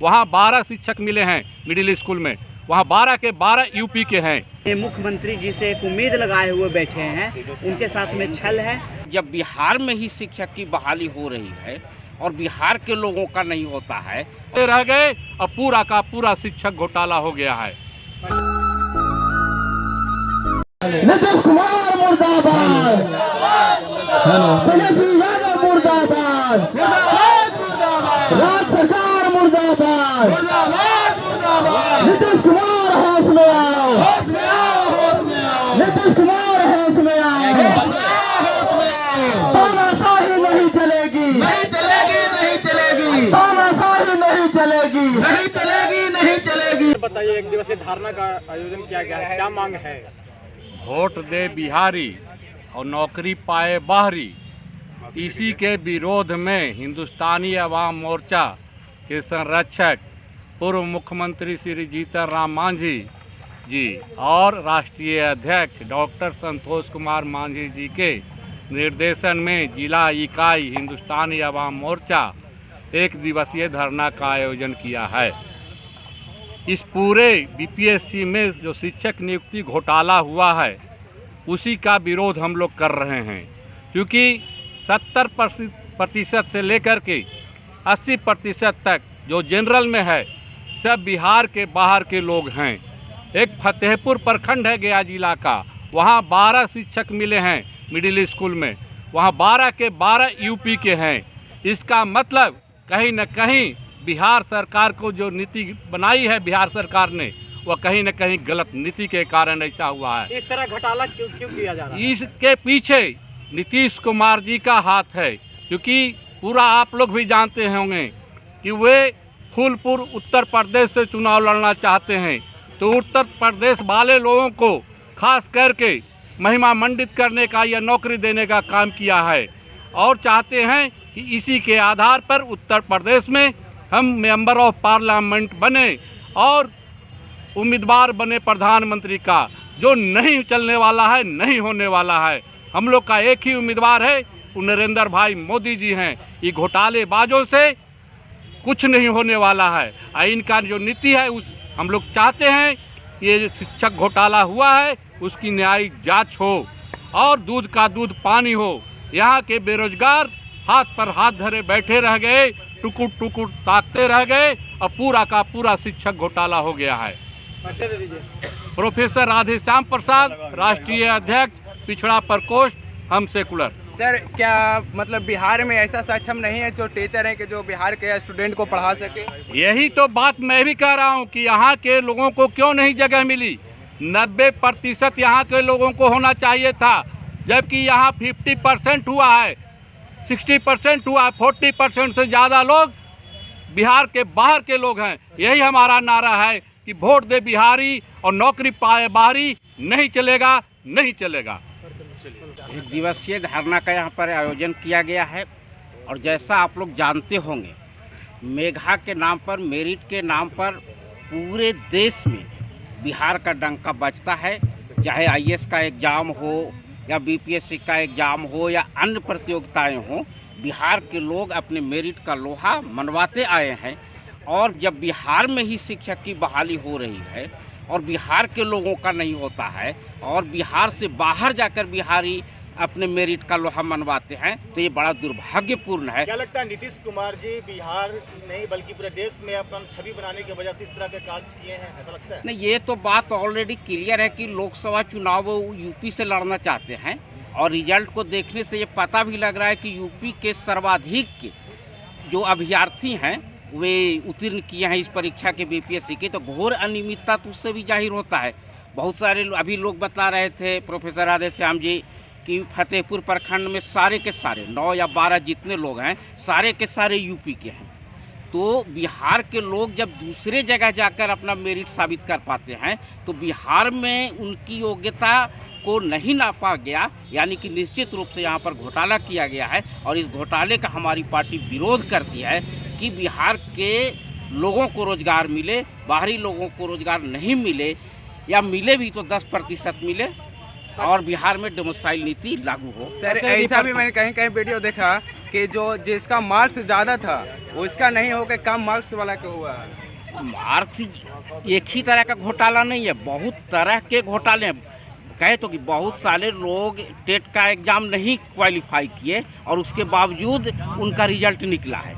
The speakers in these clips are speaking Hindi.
वहाँ 12 शिक्षक मिले हैं मिडिल स्कूल में, वहाँ 12 के 12 यूपी के हैं। मुख्यमंत्री जी से एक उम्मीद लगाए हुए बैठे हैं, उनके साथ में छल है। जब बिहार में ही शिक्षक की बहाली हो रही है और बिहार के लोगों का नहीं होता है, रह गए और पूरा का पूरा शिक्षक घोटाला हो गया है। नीतीश कुमार मुर्दाबाद, तेजस्वी यादव मुर्दाबाद, राज्य सरकार मुर्दाबाद, नीतीश कुमार होश में आओ, नीतीश कुमार होश में आओ, तानाशाही नहीं चलेगी, नहीं चलेगी, नहीं चलेगी, तानाशाही नहीं चलेगी, नहीं चलेगी, नहीं चलेगी। बताइए, एक दिवसीय धरना का आयोजन किया गया है, क्या मांग है? वोट दे बिहारी और नौकरी पाए बाहरी, इसी के विरोध में हिंदुस्तानी अवाम मोर्चा के संरक्षक पूर्व मुख्यमंत्री श्री जीतन राम मांझी जी और राष्ट्रीय अध्यक्ष डॉक्टर संतोष कुमार मांझी जी के निर्देशन में जिला इकाई हिंदुस्तानी अवाम मोर्चा एक दिवसीय धरना का आयोजन किया है। इस पूरे बीपीएससी में जो शिक्षक नियुक्ति घोटाला हुआ है उसी का विरोध हम लोग कर रहे हैं, क्योंकि 70% से लेकर के 80% तक जो जनरल में है सब बिहार के बाहर के लोग हैं। एक फतेहपुर प्रखंड है गया जिला का, वहाँ 12 शिक्षक मिले हैं मिडिल स्कूल में, वहाँ 12 के 12 यूपी के हैं। इसका मतलब कहीं न कहीं बिहार सरकार को जो नीति बनाई है बिहार सरकार ने, वह कहीं न कहीं गलत नीति के कारण ऐसा हुआ है। इस तरह घोटाला क्यों किया जा रहा है? इसके पीछे नीतीश कुमार जी का हाथ है, क्योंकि पूरा आप लोग भी जानते होंगे कि वे फूलपुर उत्तर प्रदेश से चुनाव लड़ना चाहते हैं, तो उत्तर प्रदेश वाले लोगों को खास करके महिमा मंडित करने का या नौकरी देने का काम किया है और चाहते हैं कि इसी के आधार पर उत्तर प्रदेश में हम मेंबर ऑफ पार्लियामेंट बने और उम्मीदवार बने प्रधानमंत्री का, जो नहीं चलने वाला है, नहीं होने वाला है। हम लोग का एक ही उम्मीदवार है, वो नरेंद्र भाई मोदी जी हैं। ये घोटालेबाजों से कुछ नहीं होने वाला है। इनका जो नीति है उस हम लोग चाहते हैं ये शिक्षक घोटाला हुआ है उसकी न्यायिक जांच हो और दूध का दूध पानी हो। यहाँ के बेरोजगार हाथ पर हाथ धरे बैठे रह गए, टुकुर टुकुर ताकते रह गए और पूरा का पूरा शिक्षक घोटाला हो गया है। प्रोफेसर राधेश्याम प्रसाद, राष्ट्रीय अध्यक्ष पिछड़ा प्रकोष्ठ, हम सेकुलर। सर, क्या मतलब बिहार में ऐसा सक्षम नहीं है जो टीचर है कि जो बिहार के स्टूडेंट को पढ़ा सके? यही तो बात मैं भी कह रहा हूँ कि यहाँ के लोगों को क्यों नहीं जगह मिली। 90% यहाँ के लोगों को होना चाहिए था, जबकि यहाँ 50% हुआ है, 60% हुआ है, 40% से ज़्यादा लोग बिहार के बाहर के लोग हैं। यही हमारा नारा है कि वोट दे बिहारी और नौकरी पाए बाहरी, नहीं चलेगा, नहीं चलेगा। एक दिवसीय धरना का यहाँ पर आयोजन किया गया है और जैसा आप लोग जानते होंगे, मेधा के नाम पर, मेरिट के नाम पर पूरे देश में बिहार का डंका बजता है। चाहे आईएएस का एग्ज़ाम हो या बीपीएससी का एग्ज़ाम हो या अन्य प्रतियोगिताएं हों, बिहार के लोग अपने मेरिट का लोहा मनवाते आए हैं। और जब बिहार में ही शिक्षक की बहाली हो रही है और बिहार के लोगों का नहीं होता है और बिहार से बाहर जाकर बिहारी अपने मेरिट का लोहा मनवाते हैं, तो ये बड़ा दुर्भाग्यपूर्ण है। क्या लगता है नीतीश कुमार जी बिहार नहीं बल्कि पूरे देश में अपना छवि बनाने की वजह से इस तरह के कार्य किए हैं, ऐसा लगता है? नहीं, ये तो बात ऑलरेडी क्लियर है कि लोकसभा चुनाव वो यूपी से लड़ना चाहते हैं और रिजल्ट को देखने से ये पता भी लग रहा है कि यूपी के सर्वाधिक जो अभ्यर्थी हैं वे उत्तीर्ण किए हैं इस परीक्षा के बीपीएससी के, तो घोर अनियमितता तो उससे भी जाहिर होता है। बहुत सारे अभी लोग बता रहे थे, प्रोफेसर राधेश्याम जी, कि फतेहपुर प्रखंड में सारे के सारे 9 या 12 जितने लोग हैं सारे के सारे यूपी के हैं। तो बिहार के लोग जब दूसरे जगह जाकर अपना मेरिट साबित कर पाते हैं तो बिहार में उनकी योग्यता को नहीं नापा गया, यानी कि निश्चित रूप से यहाँ पर घोटाला किया गया है। और इस घोटाले का हमारी पार्टी विरोध करती है कि बिहार के लोगों को रोजगार मिले, बाहरी लोगों को रोजगार नहीं मिले, या मिले भी तो 10% मिले और बिहार में डोमिसाइल नीति लागू हो। सर ऐसा भी मैंने कहीं कहीं वीडियो देखा कि जो जिसका मार्क्स ज़्यादा था वो इसका नहीं हो के कम मार्क्स वाला का हुआ है। मार्क्स एक ही तरह का घोटाला नहीं है, बहुत तरह के घोटाले हैं। कहे तो कि बहुत सारे लोग टेट का एग्ज़ाम नहीं क्वालिफाई किए और उसके बावजूद उनका रिजल्ट निकला है।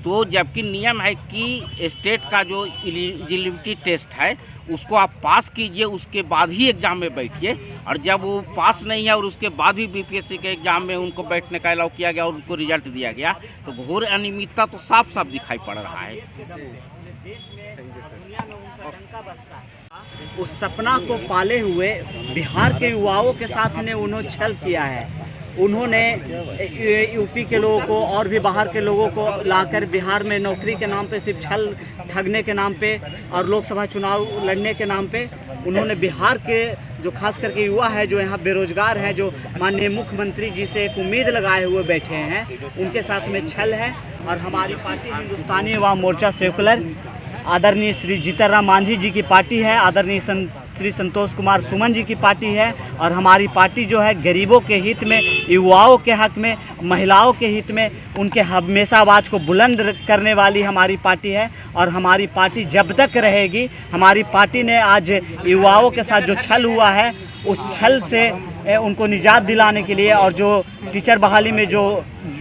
तो जबकि नियम है कि स्टेट का जो एलिजिबिलिटी टेस्ट है उसको आप पास कीजिए, उसके बाद ही एग्ज़ाम में बैठिए। और जब वो पास नहीं है और उसके बाद भी बीपीएससी के एग्ज़ाम में उनको बैठने का अलाउ किया गया और उनको रिजल्ट दिया गया, तो घोर अनियमितता तो साफ साफ दिखाई पड़ रहा है। उस सपना को पाले हुए बिहार के युवाओं के साथ ने उन्होंने छल किया है। उन्होंने यूपी के लोगों को और भी बाहर के लोगों को लाकर बिहार में नौकरी के नाम पे सिर्फ छल ठगने के नाम पे और लोकसभा चुनाव लड़ने के नाम पे उन्होंने बिहार के जो खास करके युवा है जो यहाँ बेरोजगार है, जो माननीय मुख्यमंत्री जी से एक उम्मीद लगाए हुए बैठे हैं, उनके साथ में छल है। और हमारी पार्टी हिंदुस्तानी अवाम मोर्चा सेकुलर आदरणीय श्री जीतनराम मांझी जी की पार्टी है, आदरणीय श्री संतोष कुमार सुमन जी की पार्टी है। और हमारी पार्टी जो है गरीबों के हित में, युवाओं के हक में, महिलाओं के हित में उनके हमेशा आवाज़ को बुलंद करने वाली हमारी पार्टी है। और हमारी पार्टी जब तक रहेगी, हमारी पार्टी ने आज युवाओं के साथ जो छल हुआ है उस छल से उनको निजात दिलाने के लिए और जो टीचर बहाली में जो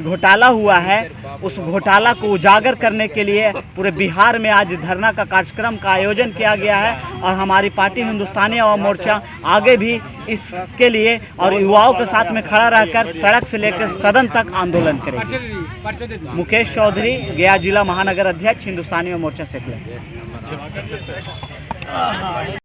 घोटाला हुआ है उस घोटाला को उजागर करने के लिए पूरे बिहार में आज धरना का कार्यक्रम का आयोजन किया गया है। और हमारी पार्टी हिंदुस्तानी अवाम मोर्चा आगे भी इसके लिए और युवाओं के साथ में खड़ा रहकर सड़क से लेकर सदन तक आंदोलन करेगी। मुकेश चौधरी, गया जिला महानगर अध्यक्ष, हिंदुस्तानी अवाम मोर्चा सेकुलर।